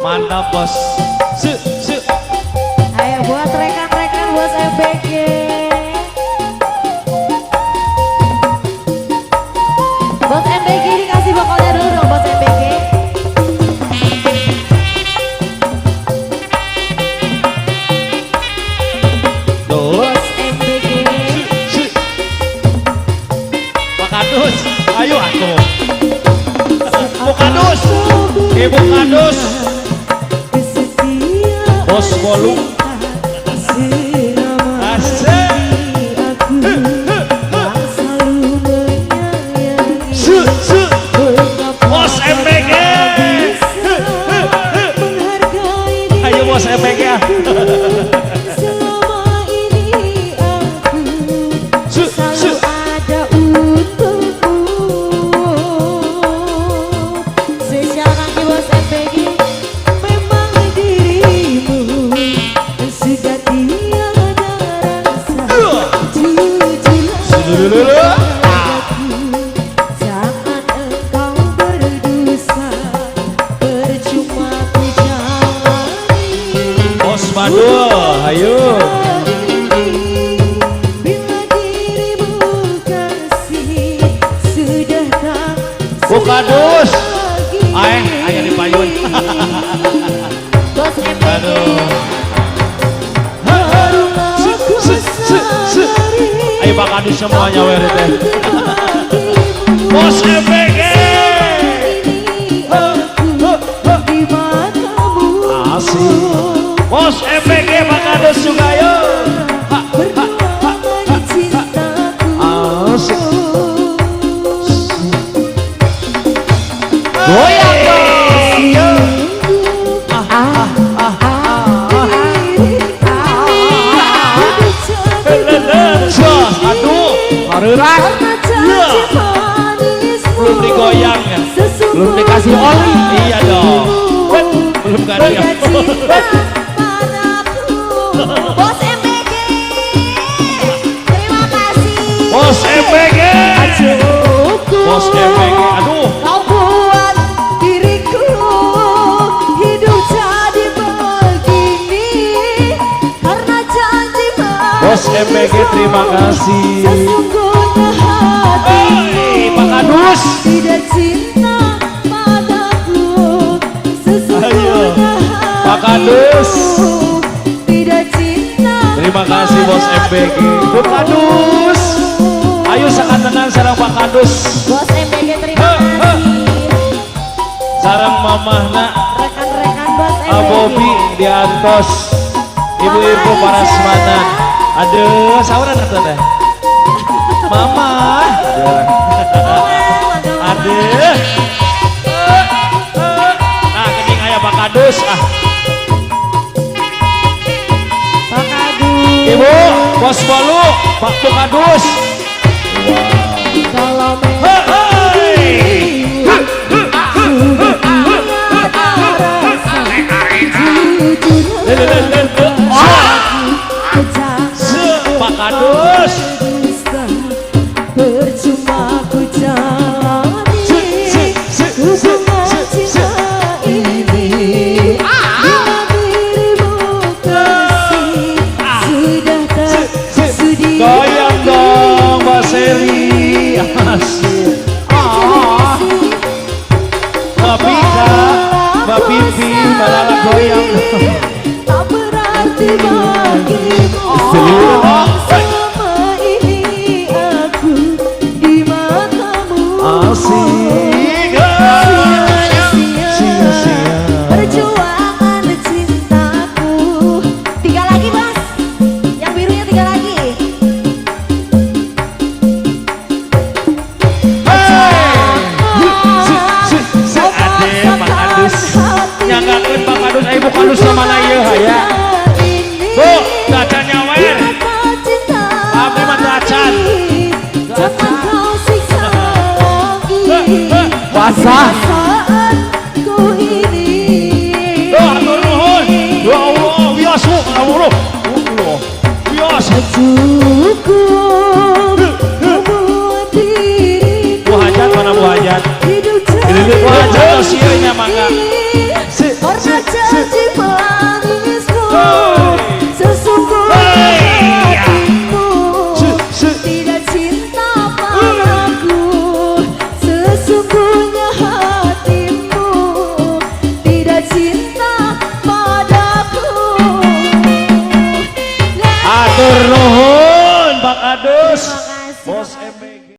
Mantap bos. Se. Ayo buat rekan-rekan bos MBG. Bos MBG dikasih vokalnya dulu dong bos MBG. Bos MBG. Pak Kadus, ayo aku. Bu Kadus, Ibu Kadus. Bos Bolu. Bos MBG. Ayo bos MBG. Selama ini aku selalu ada untukmu. Sejak kaki bos MBG, memang dirimu sudah tiada rasa. Jujurlah jangan engkau berdosa, percuma ku jalani. Bos Badul, ayo. Bila dirimu kasih sudah tak Bu Kadus. lagi. Ayo dipayun. Bos MBG. Aduh. Barulah ku sadari Ayo Pak Kadus semuanya weret deh. Bos MBG. di matamu. Asik. Bos MBG Pak Kadus juga yo. Berdoa cintaku. Asik. Goyang dong. Yo. Aduh, hareurah. Belum digoyang ya. Belum dikasih oli. Iya dong. Belum ada ya. Bos MBG, terima kasih. Bos MBG. Bos MBG. Aduh. Kau buat diriku hidup jadi begini karena janjimu. Bos MBG terima kasih. Sesungguhnya hati Pak Kadus. tidak cinta padaku. Sesungguhnya Pak Kadus. tidak cinta. Terima kasih Bos MBG. Bu Kadus. Ayo sakantenan sareng Pak Kadus. Bos MBG terima kasih. Sareng mamahna Rekan-rekan bos MBG. Abobi diantos. Ibu-ibu parasmanan. Aduh, sauran atuh teh. Mama. Aduh. Nah, kening aya Pak Kadus ah. Pak Kadus. Ibu, Bos Bolu, Pak Bu Kadus. Kalau Pak Kadus. percuma ku jalani hubungan cinta ini bila dirimu kasih sudah tak sudi. Goyang dong Mbak Seri. Asik. Mbak Pika, Mbak Pipi, Mbak Lala goyang. Tak berarti bagimu. Selama ini aku di matamu. Asik. Sia-sia perjuangan cintaku. 3 lagi bos, yang birunya 3 lagi. Ade Pak Kadus. Nyanggakeun Pak Kadus, ayo Bu Kadus sama ieu ya. Bu, dacan nyawer. Abdi mah dacan. Jangan kau siksa lagi. punya hatimu tidak cinta padaku. Atur nuhun Pak Adus. Terima kasih. Bos